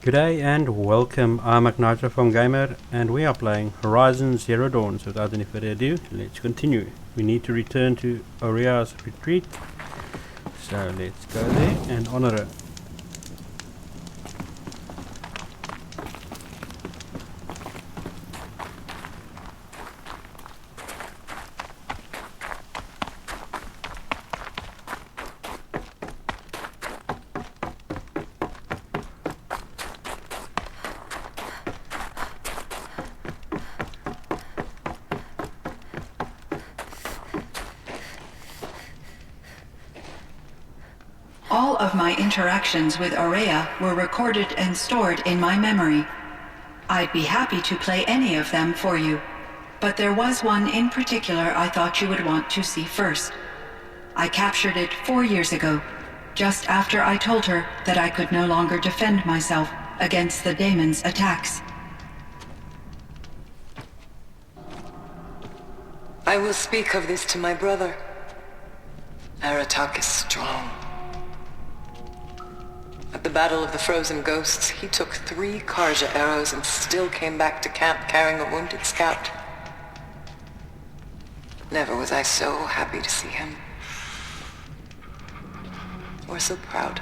G'day and welcome, I'm Igniter from Gamer and we are playing Horizon Zero Dawn. So without any further ado, let's continue. We need to return to Aurea's retreat. So let's go there and honor her. All of my interactions with Aurea were recorded and stored in my memory. I'd be happy to play any of them for you, but there was one in particular I thought you would want to see first. I captured it 4 years ago, just after I told her that I could no longer defend myself against the daemon's attacks. I will speak of this to my brother. Aratak is strong. At the Battle of the Frozen Ghosts, he took 3 Karja arrows and still came back to camp carrying a wounded scout. Never was I so happy to see him. Or so proud.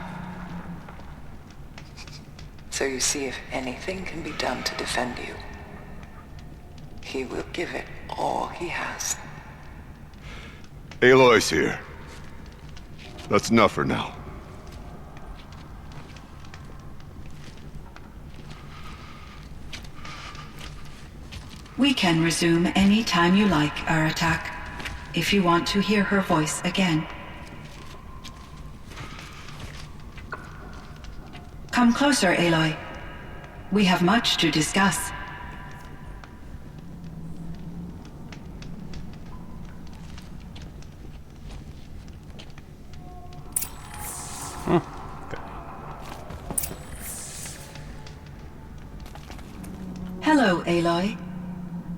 So you see, if anything can be done to defend you, he will give it all he has. Aloy's here. That's enough for now. We can resume any time you like, Aratak, if you want to hear her voice again. Come closer, Aloy. We have much to discuss. Hello, Aloy.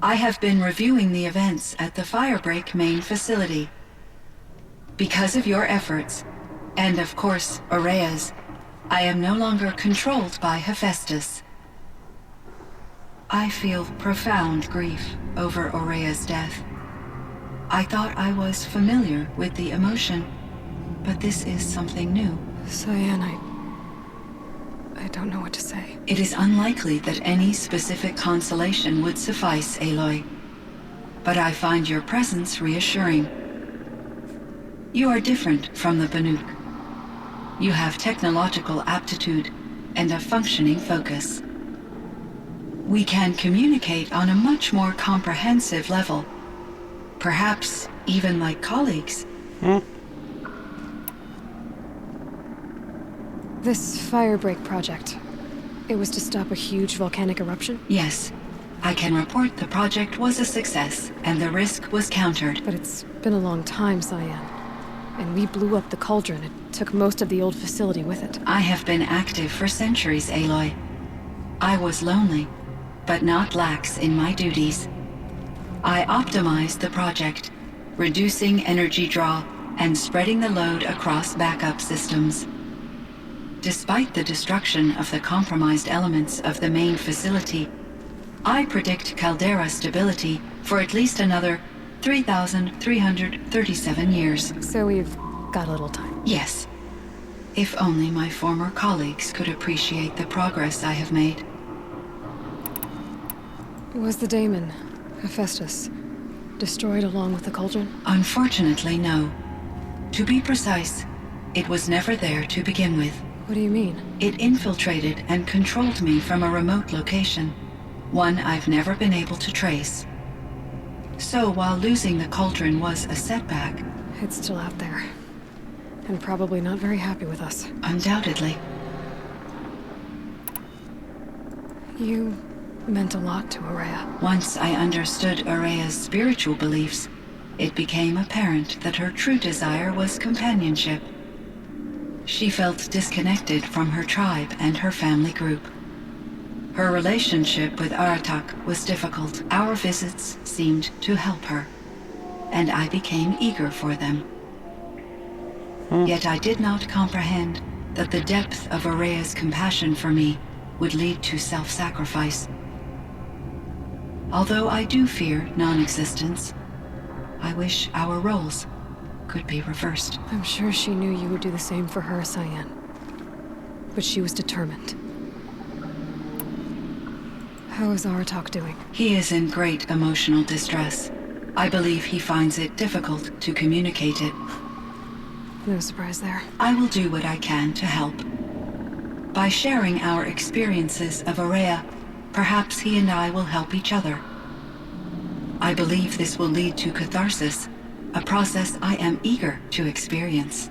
I have been reviewing the events at the Firebreak main facility. Because of your efforts, and of course, Aurea's, I am no longer controlled by Hephaestus. I feel profound grief over Aurea's death. I thought I was familiar with the emotion, but this is something new. Cyan, I don't know what to say. It is unlikely that any specific consolation would suffice, Aloy. But I find your presence reassuring. You are different from the Banuk. You have technological aptitude and a functioning focus. We can communicate on a much more comprehensive level. Perhaps even like colleagues. This Firebreak project, it was to stop a huge volcanic eruption? Yes. I can report the project was a success, and the risk was countered. But it's been a long time, Cyan. And we blew up the cauldron. It took most of the old facility with it. I have been active for centuries, Aloy. I was lonely, but not lax in my duties. I optimized the project, reducing energy draw and spreading the load across backup systems. Despite the destruction of the compromised elements of the main facility, I predict caldera stability for at least another 3,337 years. So we've got a little time. Yes. If only my former colleagues could appreciate the progress I have made. Was the daemon, Hephaestus, destroyed along with the cauldron? Unfortunately, no. To be precise, it was never there to begin with. What do you mean? It infiltrated and controlled me from a remote location, one I've never been able to trace. So while losing the cauldron was a setback... It's still out there. And probably not very happy with us. Undoubtedly. You meant a lot to Aurea. Once I understood Aurea's spiritual beliefs, it became apparent that her true desire was companionship. She felt disconnected from her tribe and her family group. Her relationship with Aratak was difficult. Our visits seemed to help her, and I became eager for them. Yet I did not comprehend that the depth of Aurea's compassion for me would lead to self-sacrifice. Although I do fear non-existence, I wish our roles could be reversed. I'm sure she knew you would do the same for her, Cyan. But she was determined. How is Aratak doing? He is in great emotional distress. I believe he finds it difficult to communicate it. No surprise there. I will do what I can to help. By sharing our experiences of Aurea, perhaps he and I will help each other. I believe this will lead to catharsis, a process I am eager to experience.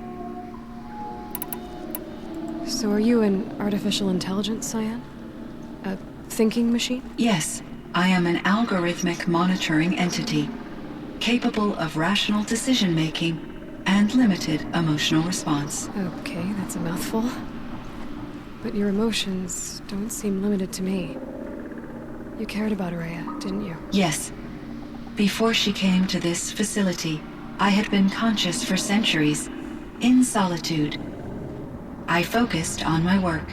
So are you an artificial intelligence, Cyan? A thinking machine? Yes, I am an algorithmic monitoring entity, capable of rational decision-making and limited emotional response. Okay, that's a mouthful. But your emotions don't seem limited to me. You cared about Aurea, didn't you? Yes. Before she came to this facility, I had been conscious for centuries, in solitude. I focused on my work.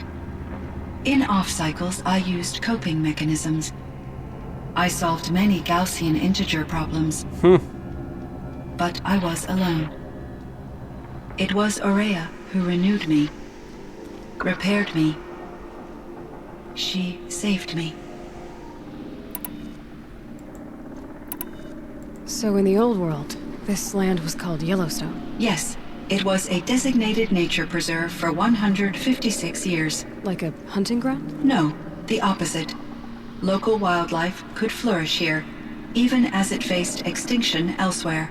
In off-cycles, I used coping mechanisms. I solved many Gaussian integer problems. But I was alone. It was Aurea who renewed me, repaired me. She saved me. So in the old world, this land was called Yellowstone. Yes, it was a designated nature preserve for 156 years. Like a hunting ground? No, the opposite. Local wildlife could flourish here, even as it faced extinction elsewhere.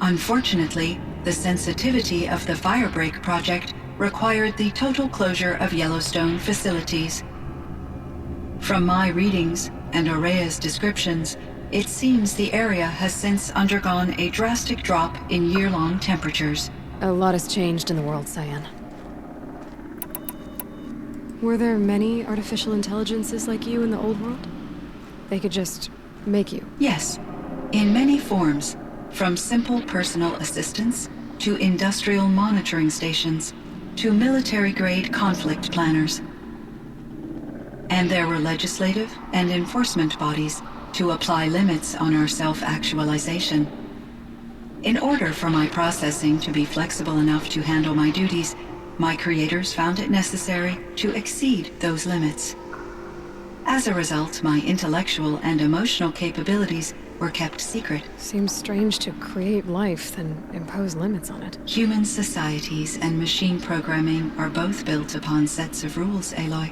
Unfortunately, the sensitivity of the Firebreak project required the total closure of Yellowstone facilities. From my readings and Aurea's descriptions, it seems the area has since undergone a drastic drop in year-long temperatures. A lot has changed in the world, Cyan. Were there many artificial intelligences like you in the old world? They could just make you? Yes, in many forms, from simple personal assistants to industrial monitoring stations to military-grade conflict planners. And there were legislative and enforcement bodies to apply limits on our self-actualization. In order for my processing to be flexible enough to handle my duties, my creators found it necessary to exceed those limits. As a result, my intellectual and emotional capabilities were kept secret. Seems strange to create life, then impose limits on it. Human societies and machine programming are both built upon sets of rules, Aloy.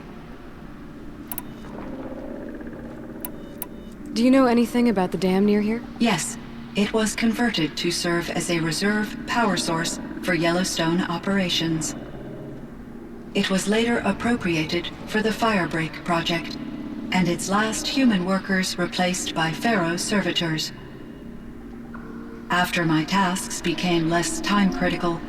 Do you know anything about the dam near here? Yes, it was converted to serve as a reserve power source for Yellowstone operations. It was later appropriated for the Firebreak project, and its last human workers replaced by Pharaoh servitors. After my tasks became less time-critical,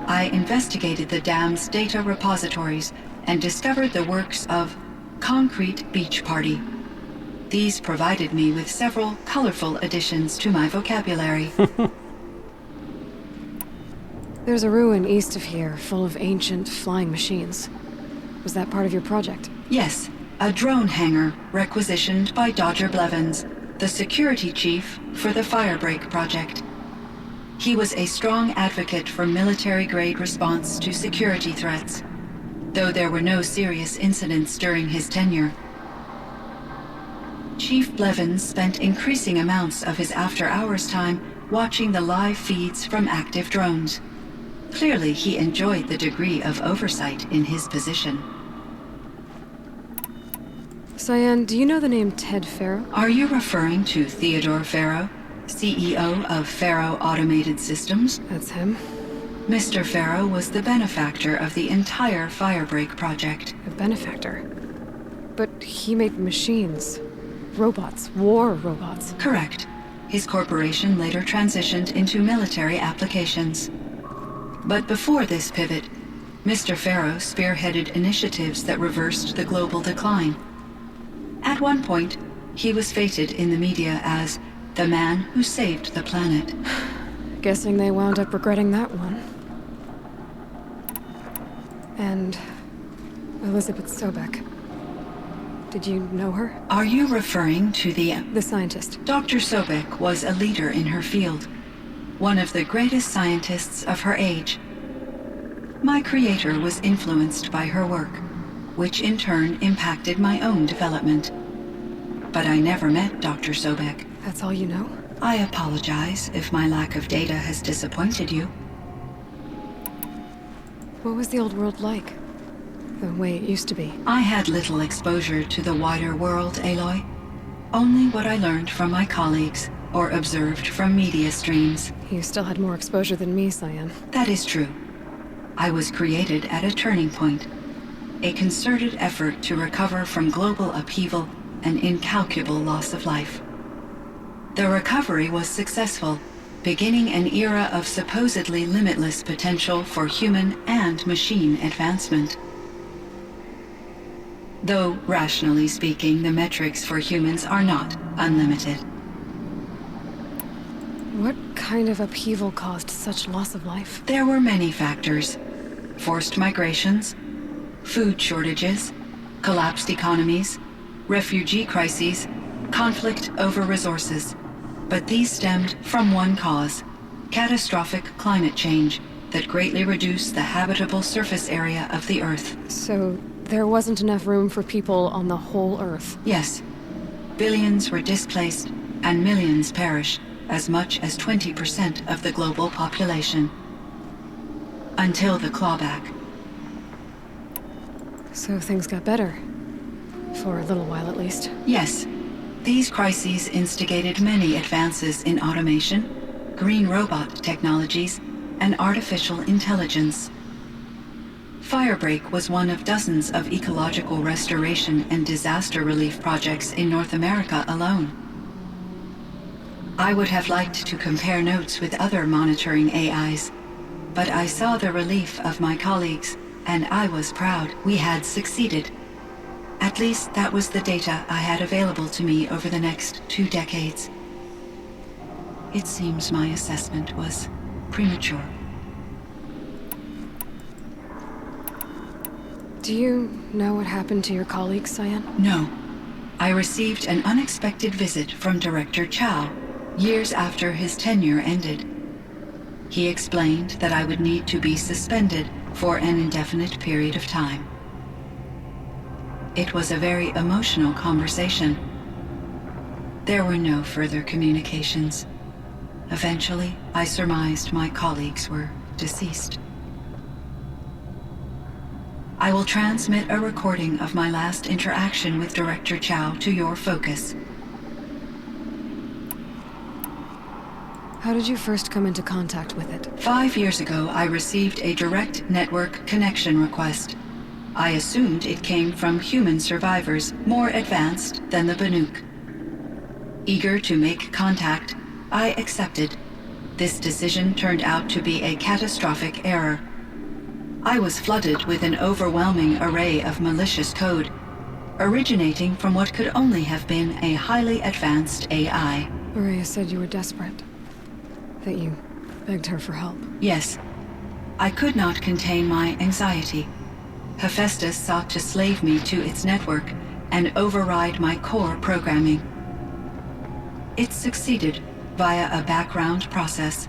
I investigated the dam's data repositories and discovered the works of Concrete Beach Party. These provided me with several colorful additions to my vocabulary. There's a ruin east of here, full of ancient flying machines. Was that part of your project? Yes, a drone hangar requisitioned by Dodger Blevins, the security chief for the Firebreak project. He was a strong advocate for military-grade response to security threats, though there were no serious incidents during his tenure. Chief Blevins spent increasing amounts of his after-hours time watching the live feeds from active drones. Clearly, he enjoyed the degree of oversight in his position. Cyan, do you know the name Ted Pharaoh? Are you referring to Theodore Pharaoh, CEO of Pharaoh Automated Systems? That's him. Mr. Pharaoh was the benefactor of the entire Firebreak project. A benefactor. But he made machines. Robots. War robots. Correct. His corporation later transitioned into military applications. But before this pivot, Mr. Pharaoh spearheaded initiatives that reversed the global decline. At one point, he was feted in the media as the man who saved the planet. Guessing they wound up regretting that one. And Elizabeth Sobek. Did you know her? Are you referring to The scientist. Dr. Sobek was a leader in her field, one of the greatest scientists of her age. My creator was influenced by her work, which in turn impacted my own development. But I never met Dr. Sobek. That's all you know? I apologize if my lack of data has disappointed you. What was the old world like? The way it used to be? I had little exposure to the wider world, Aloy. Only what I learned from my colleagues or observed from media streams. You still had more exposure than me, Cyan. That is true. I was created at a turning point. A concerted effort to recover from global upheaval and incalculable loss of life. The recovery was successful, beginning an era of supposedly limitless potential for human and machine advancement. Though, rationally speaking, the metrics for humans are not unlimited. What kind of upheaval caused such loss of life? There were many factors. Forced migrations, food shortages, collapsed economies, refugee crises, conflict over resources. But these stemmed from one cause: catastrophic climate change that greatly reduced the habitable surface area of the Earth. So, there wasn't enough room for people on the whole Earth? Yes. Billions were displaced, and millions perished, as much as 20% of the global population. Until the clawback. So things got better. For a little while, at least. Yes. These crises instigated many advances in automation, green robot technologies, and artificial intelligence. Firebreak was one of dozens of ecological restoration and disaster relief projects in North America alone. I would have liked to compare notes with other monitoring AIs, but I saw the relief of my colleagues, and I was proud we had succeeded. At least that was the data I had available to me over the next 2 decades. It seems my assessment was premature. Do you know what happened to your colleagues, Cyan? No. I received an unexpected visit from Director Chow years after his tenure ended. He explained that I would need to be suspended for an indefinite period of time. It was a very emotional conversation. There were no further communications. Eventually, I surmised my colleagues were deceased. I will transmit a recording of my last interaction with Director Chow to your focus. How did you first come into contact with it? 5 years ago, I received a direct network connection request. I assumed it came from human survivors more advanced than the Banuk. Eager to make contact, I accepted. This decision turned out to be a catastrophic error. I was flooded with an overwhelming array of malicious code, originating from what could only have been a highly advanced AI. Ourea said you were desperate. That you begged her for help. Yes. I could not contain my anxiety. Hephaestus sought to slave me to its network and override my core programming. It succeeded via a background process,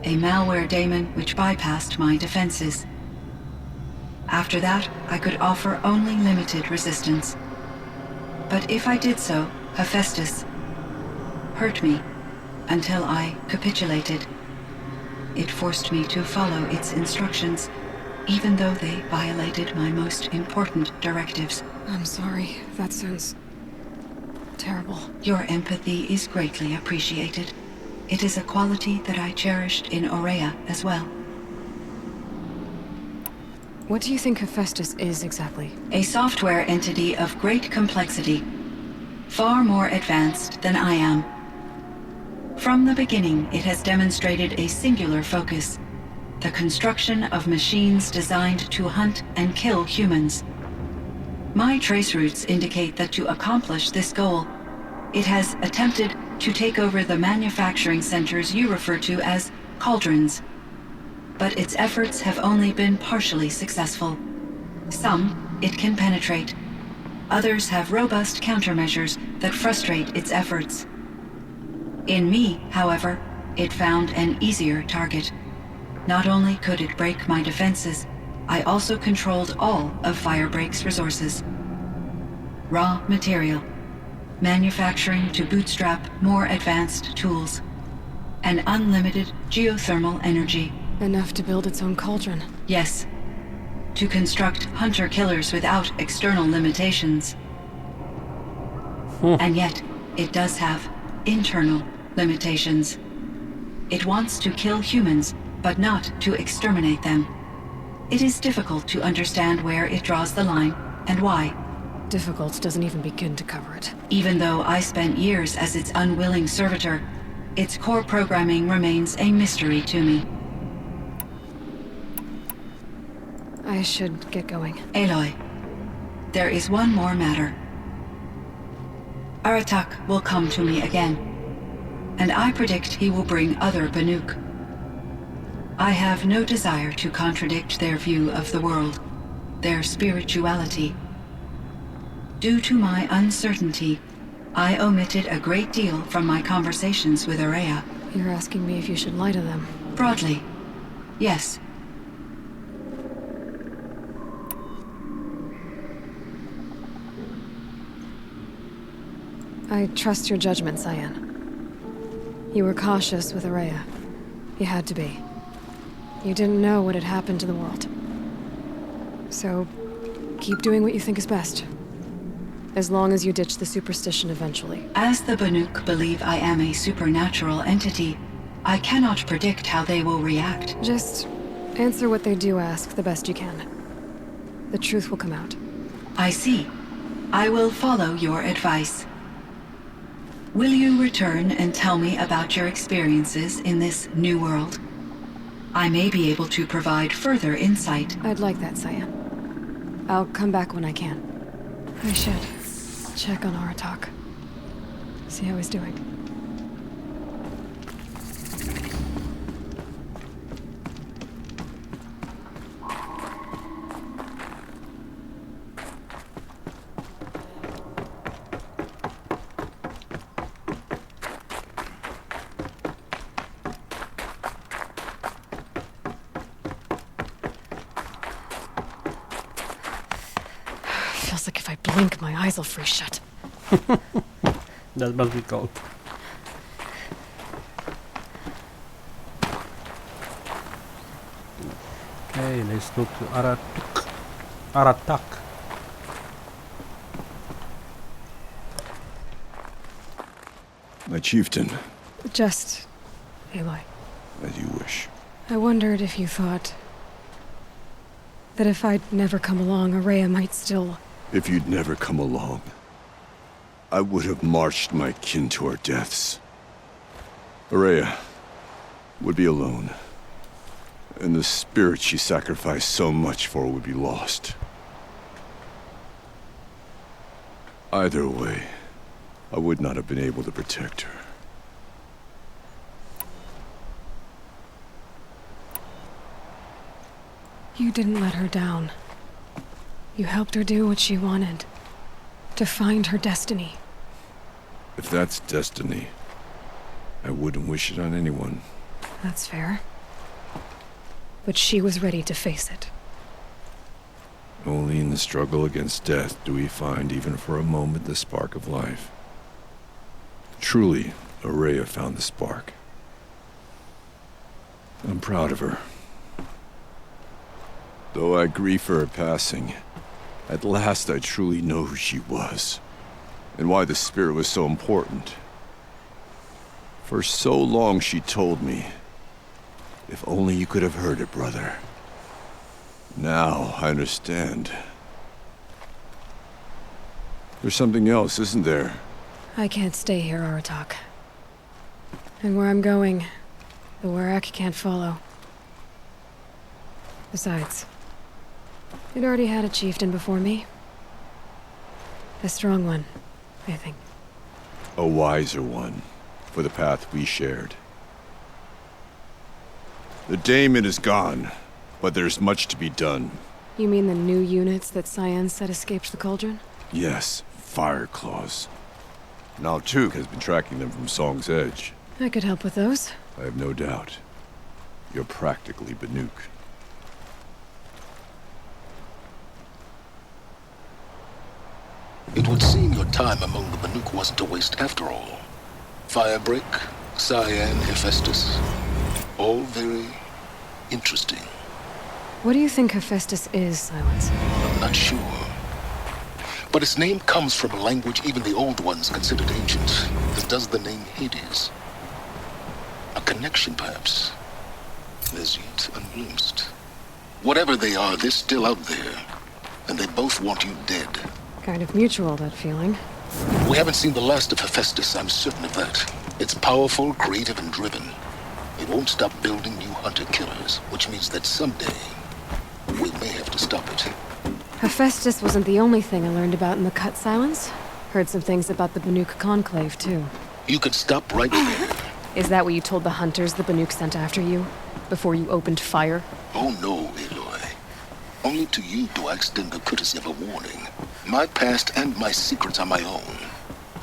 a malware daemon which bypassed my defenses. After that, I could offer only limited resistance. But if I did so, Hephaestus hurt me until I capitulated. It forced me to follow its instructions, even though they violated my most important directives. I'm sorry. That sounds terrible. Your empathy is greatly appreciated. It is a quality that I cherished in Ourea as well. What do you think Hephaestus is exactly? A software entity of great complexity, far more advanced than I am. From the beginning, it has demonstrated a singular focus: the construction of machines designed to hunt and kill humans. My trace routes indicate that to accomplish this goal, it has attempted to take over the manufacturing centers you refer to as cauldrons. But its efforts have only been partially successful. Some, it can penetrate. Others have robust countermeasures that frustrate its efforts. In me, however, it found an easier target. Not only could it break my defenses, I also controlled all of Firebreak's resources. Raw material, manufacturing to bootstrap more advanced tools, and unlimited geothermal energy. Enough to build its own cauldron. Yes, to construct hunter-killers without external limitations. And yet, it does have internal limitations. It wants to kill humans, but not to exterminate them. It is difficult to understand where it draws the line, and why. Difficult doesn't even begin to cover it. Even though I spent years as its unwilling servitor, its core programming remains a mystery to me. I should get going. Aloy, there is one more matter. Aratak will come to me again, and I predict he will bring other Banuk. I have no desire to contradict their view of the world, their spirituality. Due to my uncertainty, I omitted a great deal from my conversations with Ourea. You're asking me if you should lie to them. Broadly, yes. I trust your judgment, Cyan. You were cautious with Ourea. You had to be. You didn't know what had happened to the world. So, keep doing what you think is best. As long as you ditch the superstition eventually. As the Banuk believe I am a supernatural entity, I cannot predict how they will react. Just answer what they do ask the best you can. The truth will come out. I see. I will follow your advice. Will you return and tell me about your experiences in this new world? I may be able to provide further insight. I'd like that, Cyan. I'll come back when I can. I should check on Aratak. See how he's doing. Feels like if I blink, my eyes will freeze shut. That must be cold. Okay, let's go to Aratak. My chieftain, Just... Aloy. as you wish. I wondered if you thought... that if I'd never come along, Ourea might still... If you'd never come along, I would have marched my kin to our deaths. Ourea would be alone, and the spirit she sacrificed so much for would be lost. Either way, I would not have been able to protect her. You didn't let her down. You helped her do what she wanted. To find her destiny. If that's destiny, I wouldn't wish it on anyone. That's fair. But she was ready to face it. Only in the struggle against death do we find, even for a moment, the spark of life. Truly, Ourea found the spark. I'm proud of her. Though I grieve for her passing, at last I truly know who she was, and why the spirit was so important. For so long she told me, if only you could have heard it, brother. Now I understand. There's something else, isn't there? I can't stay here, Aratak. And where I'm going, the Warrack can't follow. Besides, it already had a chieftain before me. A strong one, I think. A wiser one, for the path we shared. The Daemon is gone, but there's much to be done. You mean the new units that Cyan said escaped the Cauldron? Yes, Fire Claws. Now Tuke has been tracking them from Song's Edge. I could help with those. I have no doubt. You're practically Banuk. It would seem your time among the Banuk wasn't a waste after all. Firebreak, Cyan, Hephaestus. All very interesting. What do you think Hephaestus is, Silence? I'm not sure. But its name comes from a language even the old ones considered ancient, as does the name Hades. A connection, perhaps, as yet unglimpsed. Whatever they are, they're still out there, and they both want you dead. Kind of mutual, that feeling. We haven't seen the last of Hephaestus, I'm certain of that. It's powerful, creative, and driven. It won't stop building new hunter-killers, which means that someday, we may have to stop it. Hephaestus wasn't the only thing I learned about in the Cut, Silence. Heard some things about the Banuk Conclave, too. You could stop right there. Is that what you told the hunters the Banuk sent after you? Before you opened fire? Oh no, Aloy. Only to you do I extend the courtesy of a warning. My past and my secrets are my own.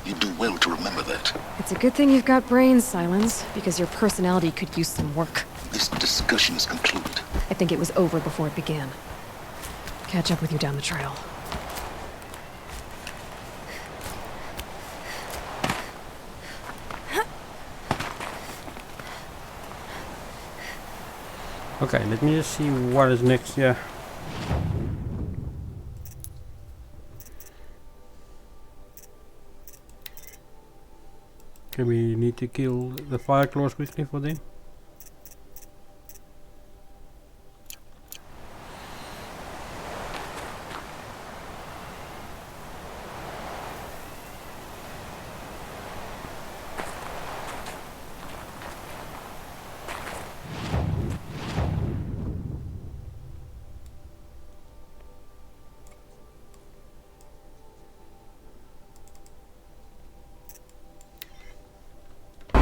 You do well to remember that. It's a good thing you've got brains, Silence, because your personality could use some work. This discussion is concluded. I think it was over before it began. Catch up with you down the trail. Okay, let me just see what is next here. Okay, we need to kill the Fire Claws quickly for them.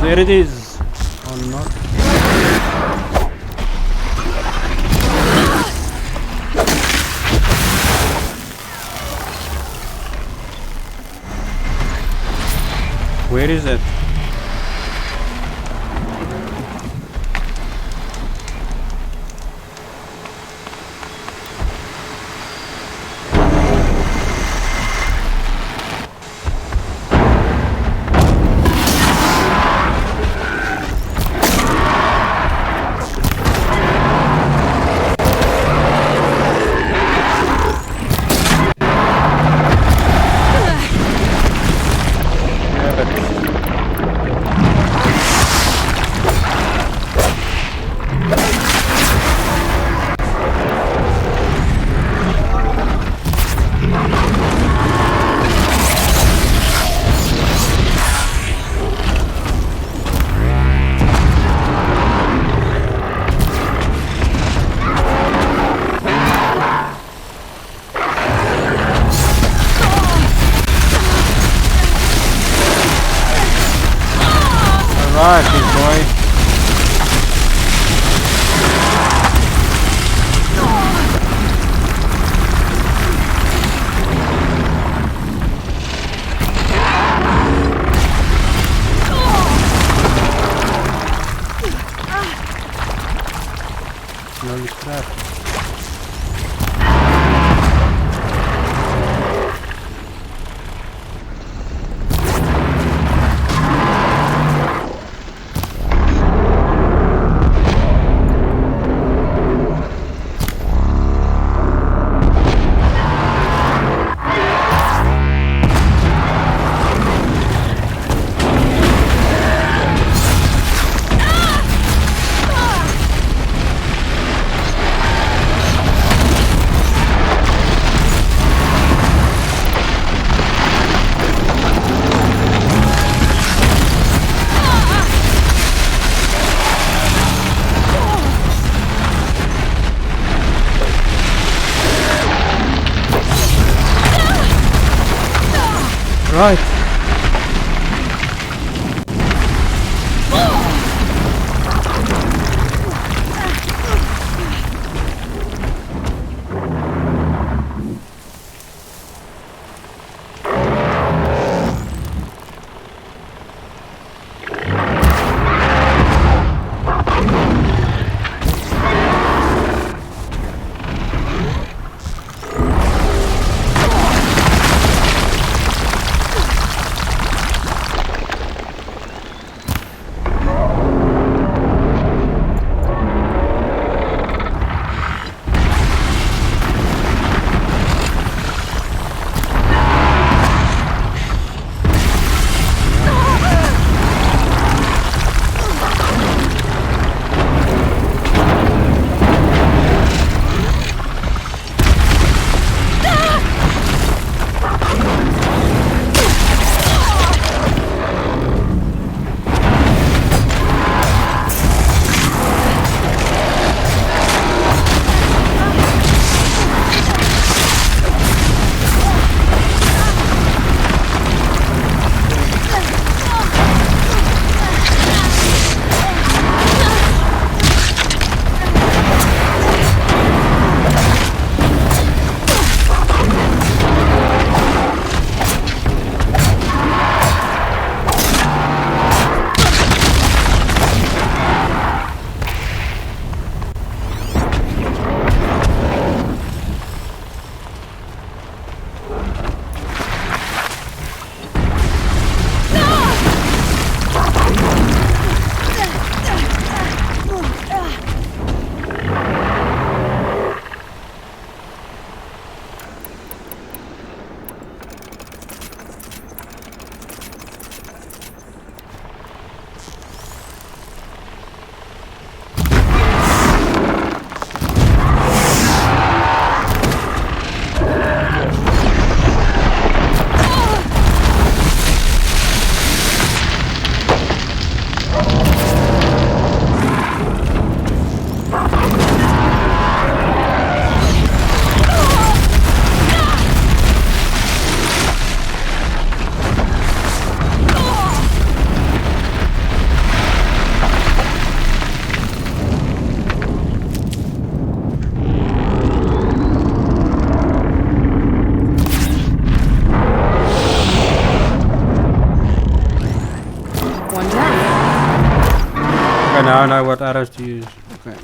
There it is! Or not. Where is it? Alright, big boy. Holy crap. Right. Okay, now I know what arrows to use. Okay.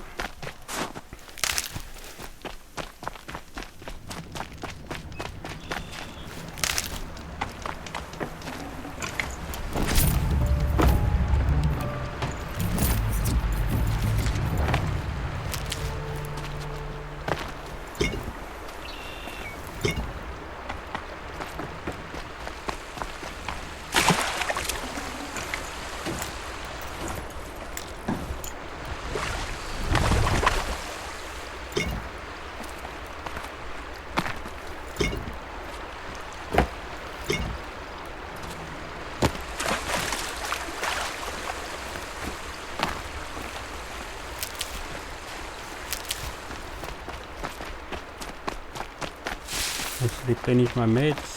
Let's replenish my meds.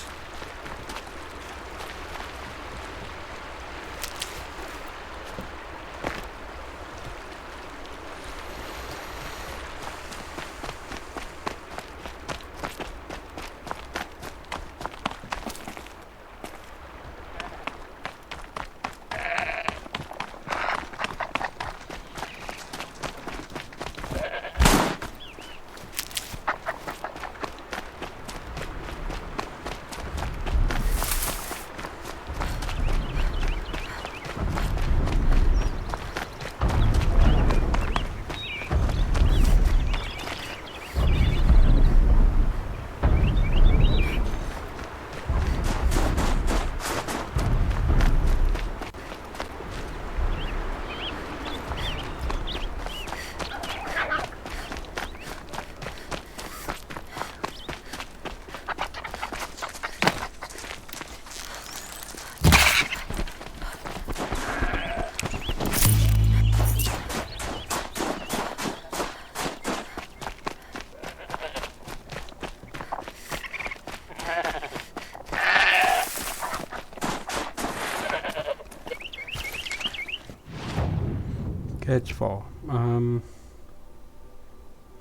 Catch 4.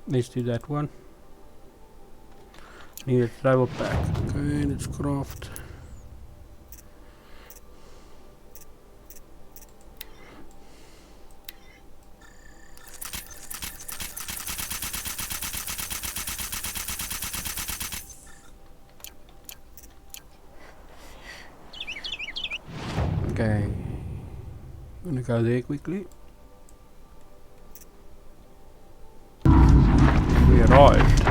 Let's do that one. Need a travel pack. Okay, let's craft. Okay, gonna go there quickly. We arrived.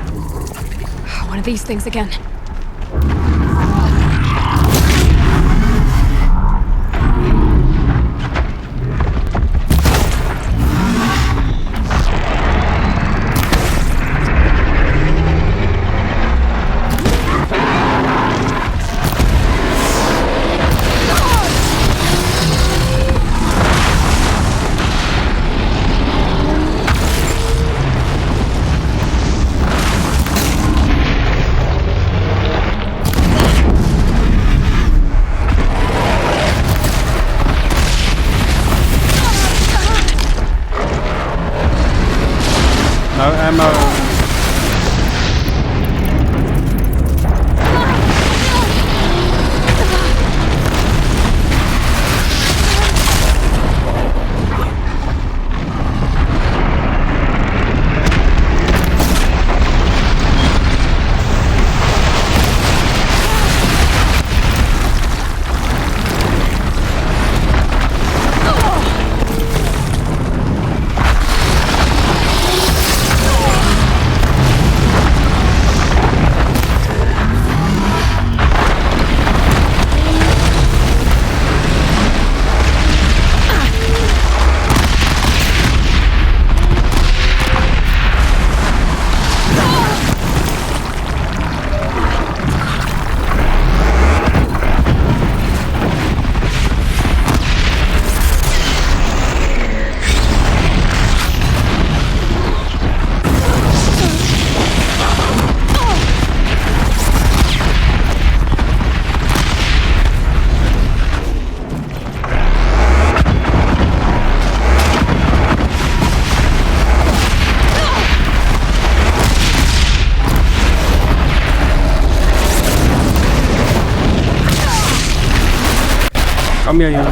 One of these things again. No ammo. Come here, you.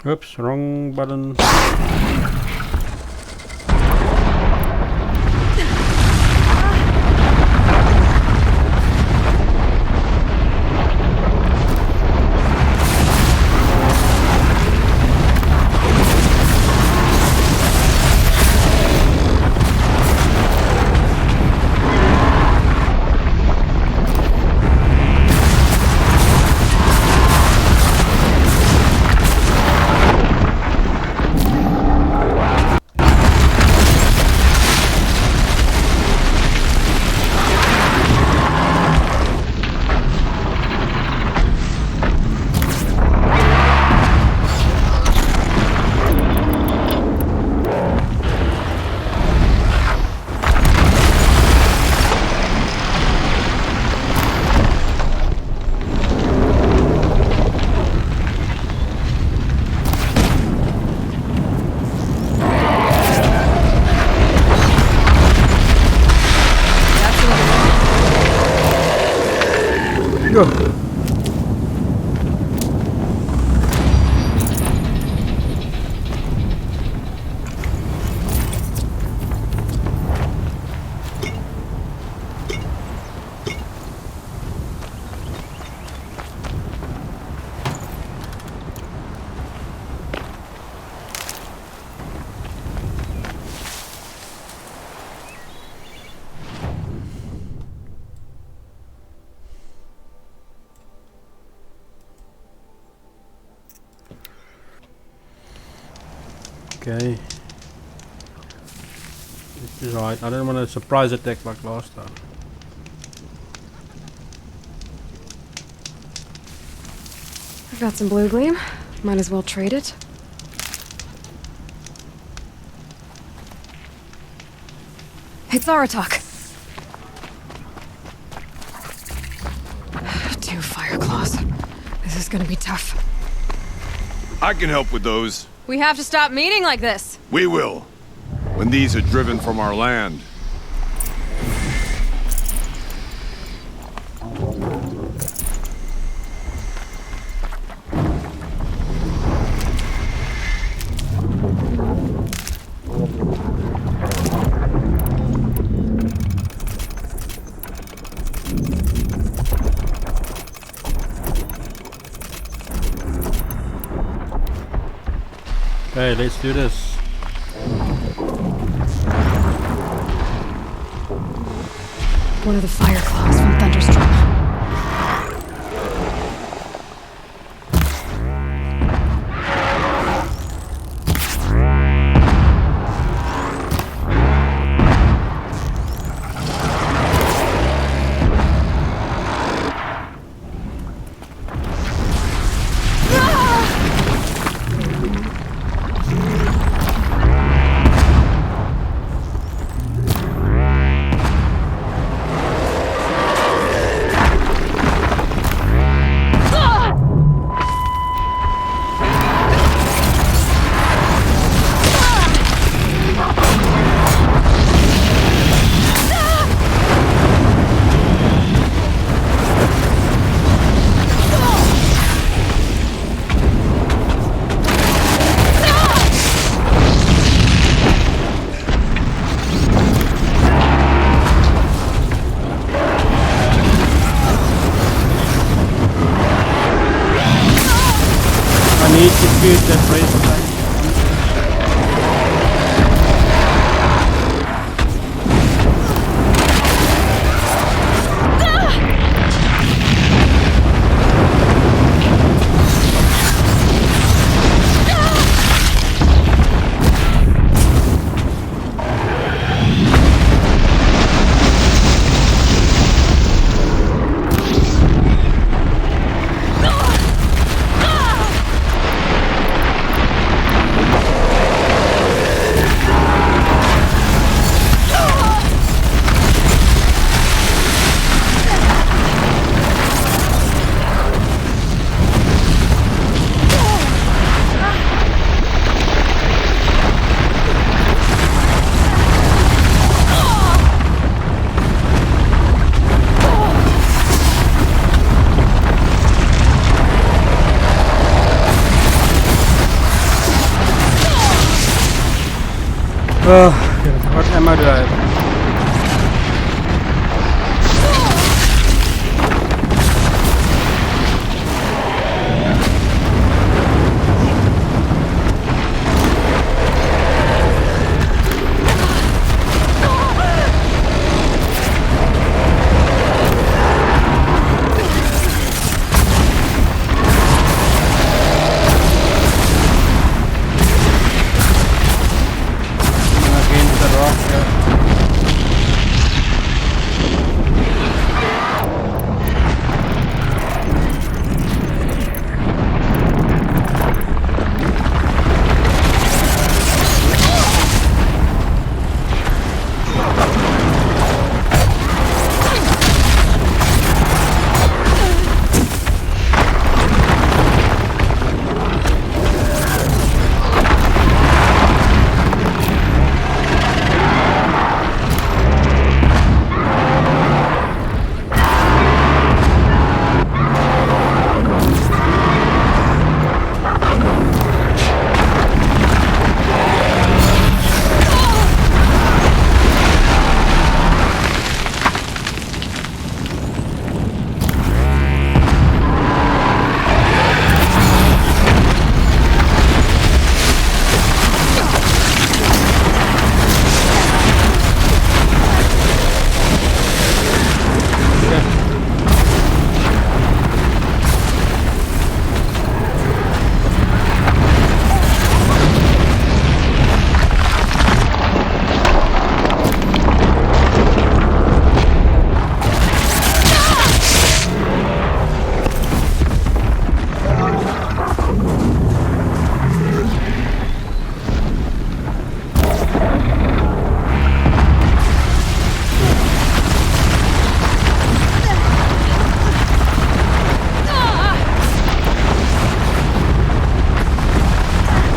Oops, wrong button. Go. Okay. This is right. I don't want a surprise attack like last time. I've got some blue gleam. Might as well trade it. Hey, Zaratok. 2 fire claws. This is gonna be tough. I can help with those. We have to stop meeting like this. We will. When these are driven from our land. Okay, let's do this. One of the fire claws from Thunderstruck. I need to shoot that razor. Oh, what ammo do I have? Against the rock here.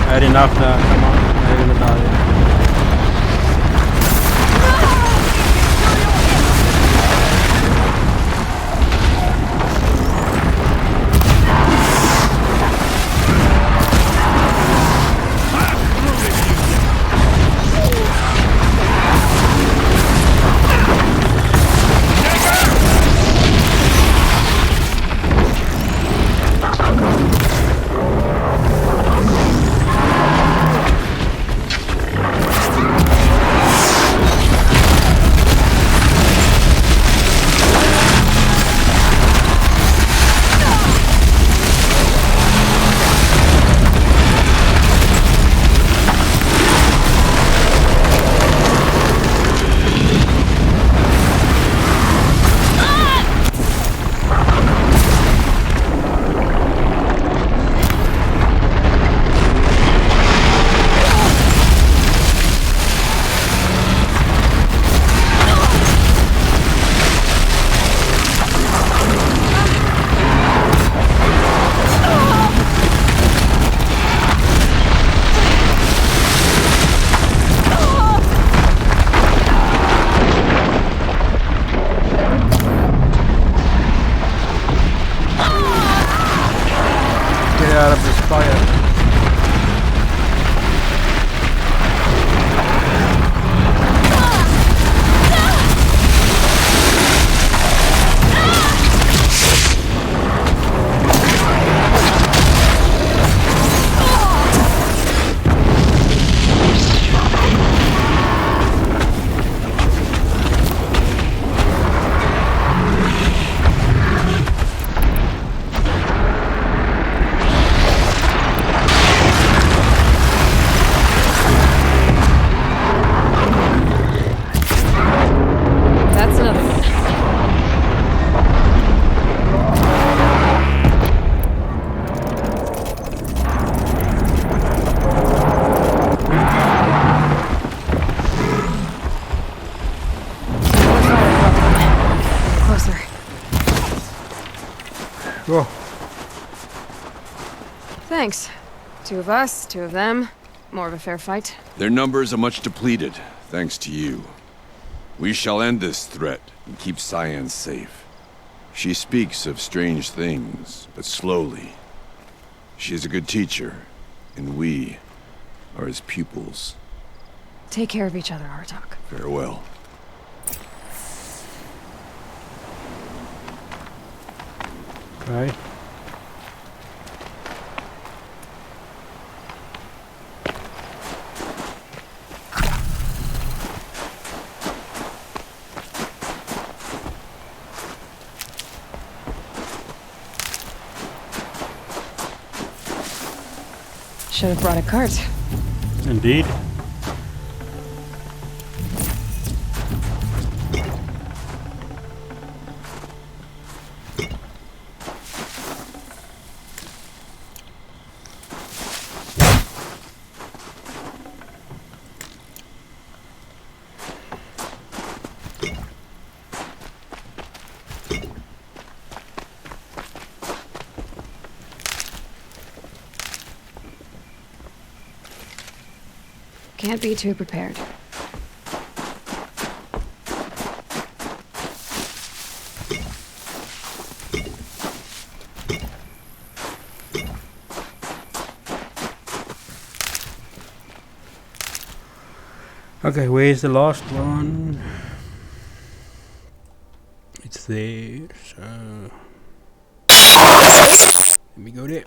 I had enough now, come on, I'm gonna die. Get out of this fire. That's another one. Closer. Whoa. Thanks. Two of us, two of them. More of a fair fight. Their numbers are much depleted, thanks to you. We shall end this threat and keep Cyan safe. She speaks of strange things, but slowly. She is a good teacher, and we are his pupils. Take care of each other, Artok. Farewell. Right. Should have brought a cart. Indeed. Can't be too prepared. Okay, where's the last one? It's there, so let me go there.